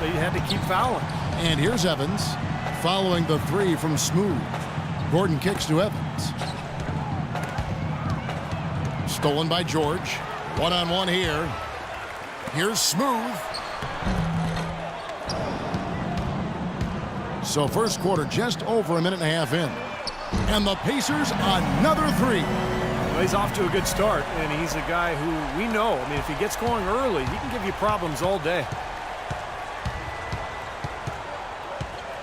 They had to keep fouling. And here's Evans following the three from Smooth. Gordon kicks to Evans. Stolen by George. One-on-one here. Here's Smooth. So first quarter just over a minute and a half in. And the Pacers another three. Well, he's off to a good start, and he's a guy who we know. I mean, if he gets going early, he can give you problems all day.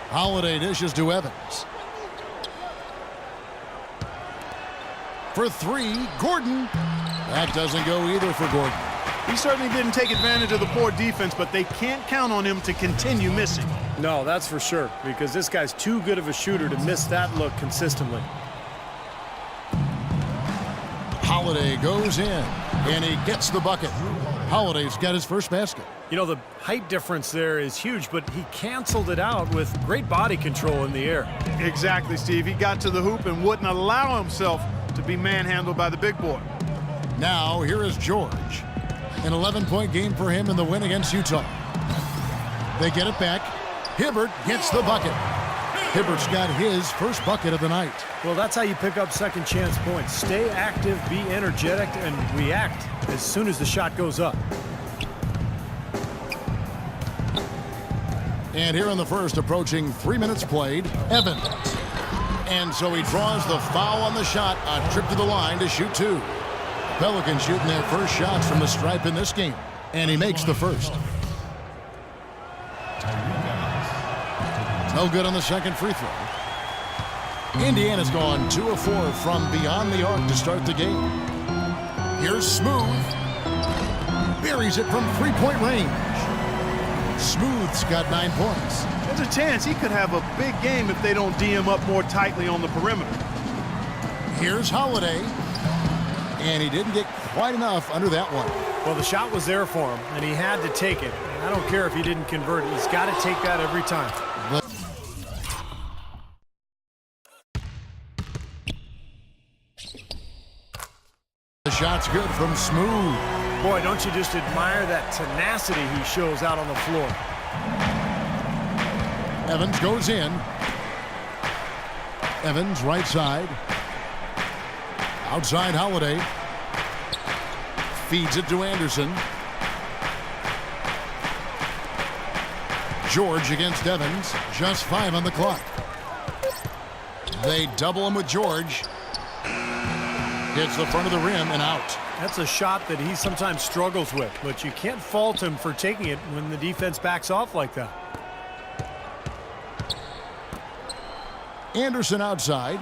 Holiday dishes to Evans. For three, Gordon. That doesn't go either for Gordon. He certainly didn't take advantage of the poor defense, but they can't count on him to continue missing. No, that's for sure, because this guy's too good of a shooter to miss that look consistently. Holiday goes in, and he gets the bucket. Holiday's got his first basket. You know, the height difference there is huge, but he canceled it out with great body control in the air. Exactly, Steve. He got to the hoop and wouldn't allow himself to be manhandled by the big boy. Now, here is George. An 11-point game for him in the win against Utah. They get it back. Hibbert gets the bucket. Hibbert's got his first bucket of the night. Well, that's how you pick up second chance points. Stay active, be energetic, and react as soon as the shot goes up. And here in the first, approaching 3 minutes played, Evans. And so he draws the foul on the shot, a trip to the line to shoot two. Pelicans shooting their first shots from the stripe in this game, and he makes the first. No good on the second free throw. Indiana's gone 2 of 4 from beyond the arc to start the game. Here's Smooth. Buries it from three-point range. Smooth's got 9 points. There's a chance he could have a big game if they don't D him up more tightly on the perimeter. Here's Holiday. And he didn't get quite enough under that one. Well, the shot was there for him, and he had to take it. And I don't care if he didn't convert it. He's got to take that every time. The shot's good from Smooth. Boy, don't you just admire that tenacity he shows out on the floor. Evans goes in. Evans right side. Outside Holiday. Feeds it to Anderson. George against Evans. Just 5 on the clock. They double him with George. Hits the front of the rim and out. That's a shot that he sometimes struggles with, but you can't fault him for taking it when the defense backs off like that. Anderson outside.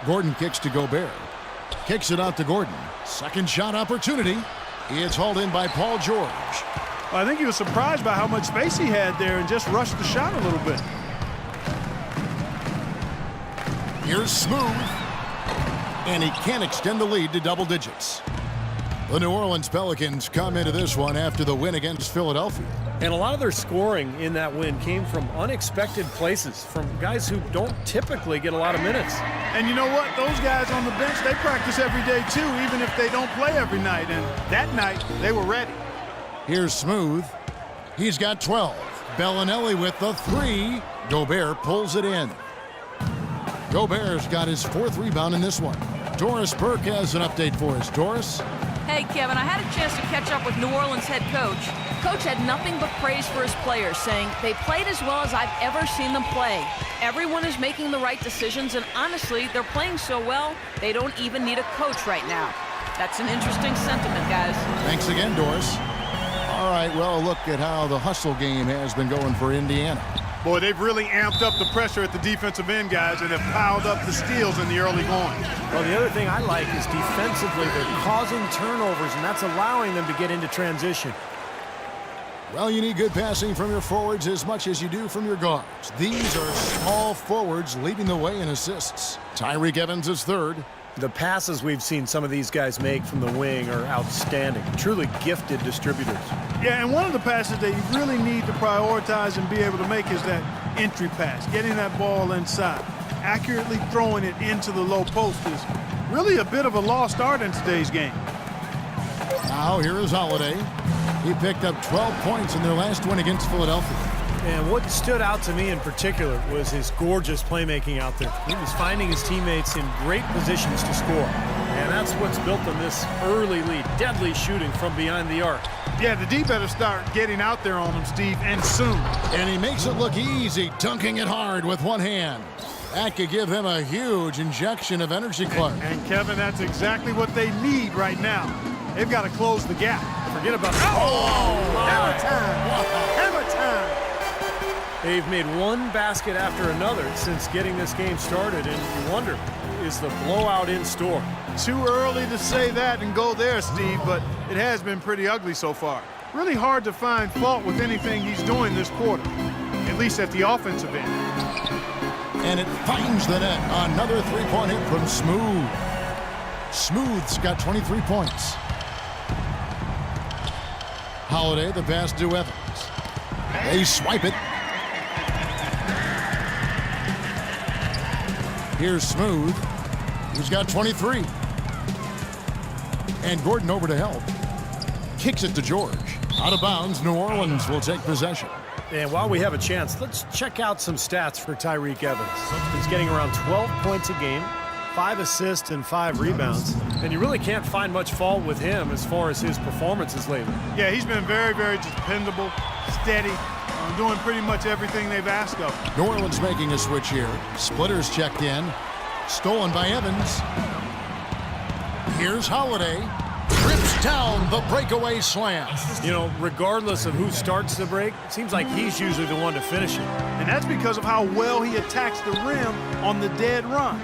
Gordon kicks to Gobert. Kicks it out to Gordon. Second shot opportunity. It's hauled in by Paul George. Well, I think he was surprised by how much space he had there and just rushed the shot a little bit. Here's Smooth. And he can't extend the lead to double digits. The New Orleans Pelicans come into this one after the win against Philadelphia. And a lot of their scoring in that win came from unexpected places, from guys who don't typically get a lot of minutes. And you know what? Those guys on the bench, they practice every day too, even if they don't play every night. And that night, they were ready. Here's Smooth. He's got 12. Bellinelli with the 3. Gobert pulls it in. Gobert's got his 4th rebound in this one. Doris Burke has an update for us. Doris? Hey, Kevin, I had a chance to catch up with New Orleans head coach. Coach had nothing but praise for his players, saying they played as well as I've ever seen them play. Everyone is making the right decisions, and honestly, they're playing so well, they don't even need a coach right now. That's an interesting sentiment, guys. Thanks again, Doris. All right, well, look at how the hustle game has been going for Indiana. Boy, they've really amped up the pressure at the defensive end, guys, and have piled up the steals in the early going. Well, the other thing I like is defensively, they're causing turnovers, and that's allowing them to get into transition. Well, you need good passing from your forwards as much as you do from your guards. These are small forwards leading the way in assists. Tyreke Evans is 3rd. The passes we've seen some of these guys make from the wing are outstanding. Truly gifted distributors. Yeah, and one of the passes that you really need to prioritize and be able to make is that entry pass, getting that ball inside. Accurately throwing it into the low post is really a bit of a lost art in today's game. Now here is Holiday. He picked up 12 points in their last win against Philadelphia. And what stood out to me in particular was his gorgeous playmaking out there. He was finding his teammates in great positions to score. And that's what's built on this early lead. Deadly shooting from behind the arc. Yeah, the D better start getting out there on him, Steve, and soon. And he makes it look easy, dunking it hard with one hand. That could give him a huge injection of energy, Clark. And Kevin, that's exactly what they need right now. They've got to close the gap. Forget about Hammer time! Hammer time! They've made one basket after another since getting this game started, and you wonder, is the blowout in store? Too early to say that and go there, Steve, but it has been pretty ugly so far. Really hard to find fault with anything he's doing this quarter, at least at the offensive end. And it finds the net. Another three-point hit from Smooth. Smooth's got 23 points. Holiday, the pass to Evans. They swipe it. Here's Smooth, who's got 23. And Gordon over to help. Kicks it to George. Out of bounds, New Orleans will take possession. And while we have a chance, let's check out some stats for Tyreke Evans. He's getting around 12 points a game, 5 assists and 5 rebounds. And you really can't find much fault with him as far as his performances lately. Yeah, he's been very, very dependable, steady, doing pretty much everything they've asked of him. New Orleans making a switch here. Splitters checked in. Stolen by Evans. Here's Holiday. Trips down the breakaway slam. You know, regardless of who starts the break, it seems like he's usually the one to finish it. And that's because of how well he attacks the rim on the dead run.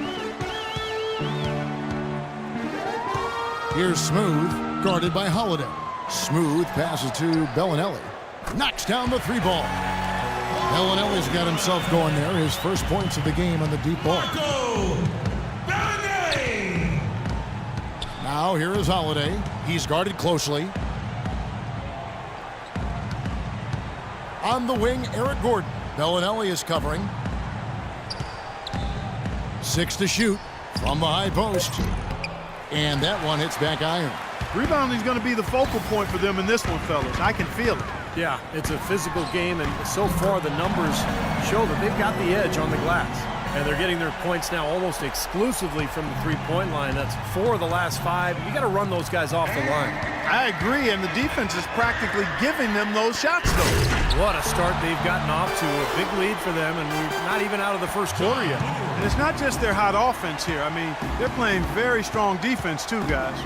Here's Smooth, guarded by Holiday. Smooth passes to Bellinelli. Knocks down the three ball. Bellinelli's got himself going there. His first points of the game on the deep ball. Now here is Holiday. He's guarded closely. On the wing, Eric Gordon. Bellinelli is covering. 6 to shoot from the high post. And that one hits back iron. Rebounding is going to be the focal point for them in this one, fellas. I can feel it. Yeah, it's a physical game, and so far the numbers show that they've got the edge on the glass. And they're getting their points now almost exclusively from the three-point line. That's 4 of the last 5. You got to run those guys off the line. I agree, and the defense is practically giving them those shots, though. What a start they've gotten off to. A big lead for them, and we're not even out of the first quarter yet. And it's not just their hot offense here. I mean, they're playing very strong defense, too, guys.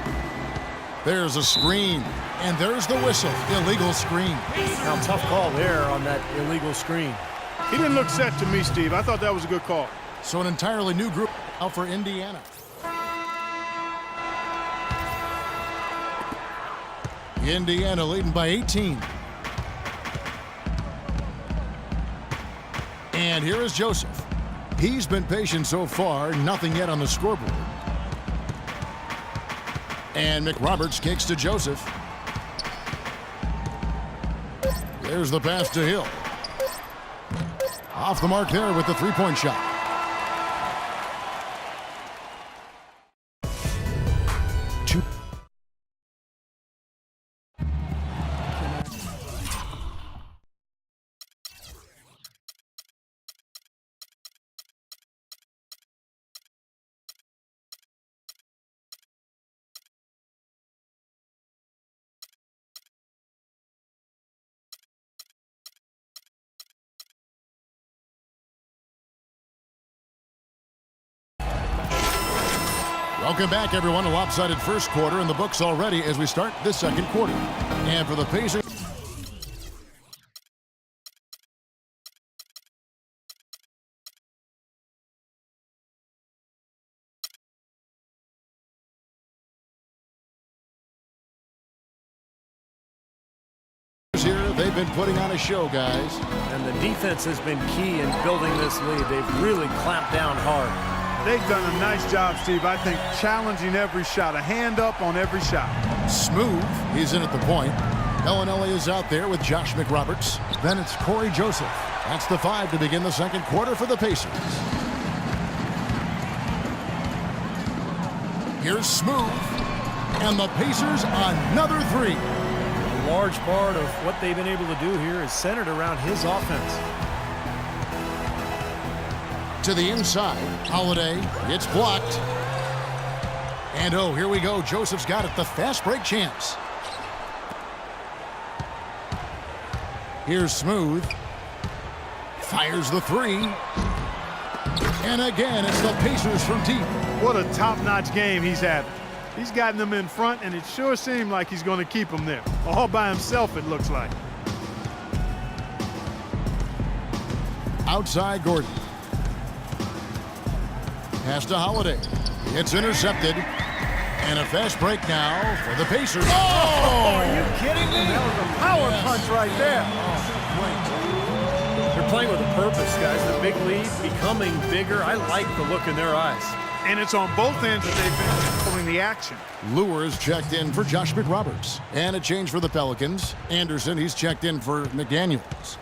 There's a screen, and there's the whistle. Illegal screen. Now, tough call there on that illegal screen. He didn't look set to me, Steve. I thought that was a good call. So an entirely new group out for Indiana. Indiana leading by 18. And here is Joseph. He's been patient so far, nothing yet on the scoreboard. And McRoberts kicks to Joseph. There's the pass to Hill. Off the mark there with the three-point shot. Welcome back, everyone. A lopsided first quarter in the books already as we start this second quarter. And for the Pacers, here, they've been putting on a show, guys. And the defense has been key in building this lead. They've really clamped down hard. They've done a nice job, Steve. I think challenging every shot, a hand up on every shot. Smooth, he's in at the point. Bellinelli is out there with Josh McRoberts. Then it's Corey Joseph. That's the 5 to begin the second quarter for the Pacers. Here's Smooth. And the Pacers another 3. large part of what they've been able to do here is centered around his offense. To the inside. Holiday. It's blocked. And oh, here we go. Joseph's got it. The fast break chance. Here's Smooth. Fires the three. And again, it's the Pacers from deep. What a top-notch game he's having. He's gotten them in front, and it sure seemed like he's going to keep them there. All by himself, it looks like. Outside Gordon. Pass to Holiday. It's intercepted. And a fast break now for the Pacers. Oh! Are you kidding me? That was a power punch right there. They're playing with a purpose, guys. The big lead becoming bigger. I like the look in their eyes. And it's on both ends that they've been controlling the action. Lewis checked in for Josh McRoberts. And a change for the Pelicans. Anderson, he's checked in for McDaniels.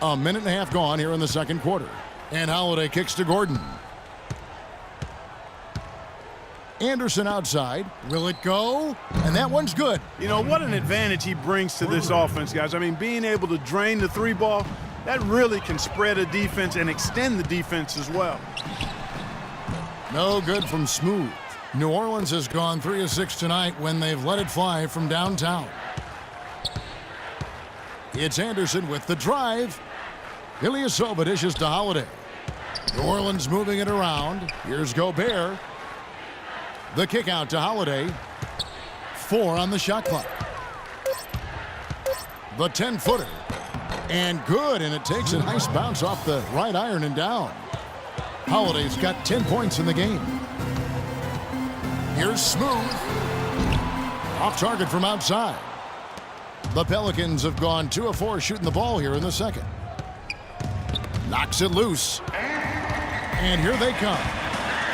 A minute and a half gone here in the second quarter. And Holiday kicks to Gordon. Anderson outside. Will it go? And that one's good. You know, what an advantage he brings to this offense, guys. I mean, being able to drain the three ball, that really can spread a defense and extend the defense as well. No good from Smooth. New Orleans has gone 3 of 6 tonight when they've let it fly from downtown. It's Anderson with the drive. Ilyasova dishes to Holiday. New Orleans moving it around. Here's Gobert. The kick out to Holiday. 4 on the shot clock. The 10-footer. And good, and it takes a nice bounce off the right iron and down. Holiday's got 10 points in the game. Here's Smooth. Off target from outside. The Pelicans have gone 2 of 4 shooting the ball here in the second. Knocks it loose. And here they come.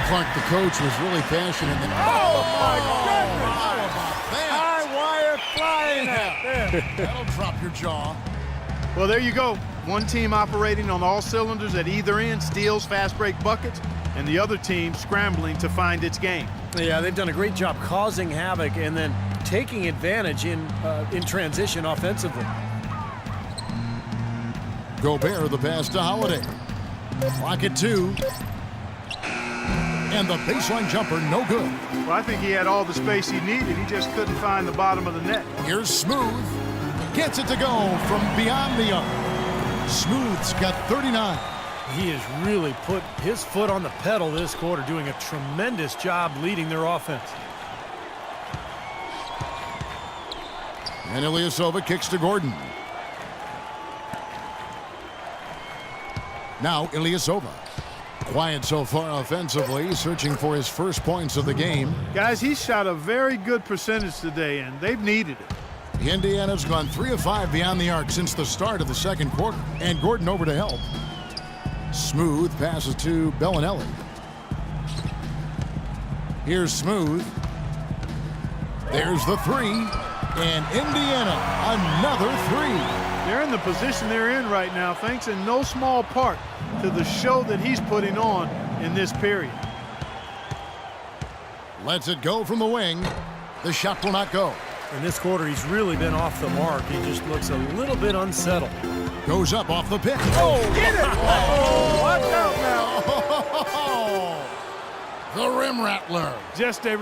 Clark, the coach, was really passionate. Oh, my goodness! How about that? High wire flying out there. That'll drop your jaw. Well, there you go. One team operating on all cylinders at either end, steals, fast break buckets, and the other team scrambling to find its game. Yeah, they've done a great job causing havoc and then taking advantage in transition offensively. Gobert, the pass to Holiday. Clock at 2. And the baseline jumper, no good. Well, I think he had all the space he needed. He just couldn't find the bottom of the net. Here's Smooth. Gets it to go from beyond the arc. Smooth's got 39. He has really put his foot on the pedal this quarter, doing a tremendous job leading their offense. And Ilyasova kicks to Gordon. Now Ilyasova. Quiet so far offensively, searching for his first points of the game. Guys, he shot a very good percentage today, and they've needed it. Indiana's gone 3 of 5 beyond the arc since the start of the second quarter. And Gordon over to help. Smooth passes to Bellinelli. Here's Smooth. There's the 3. And Indiana, another 3. They're in the position they're in right now, thanks in no small part to the show that he's putting on in this period. Lets it go from the wing. The shot will not go. In this quarter, he's really been off the mark. He just looks a little bit unsettled. Goes up off the pick. Oh, get it! Oh, watch out now. The rim rattler. Just a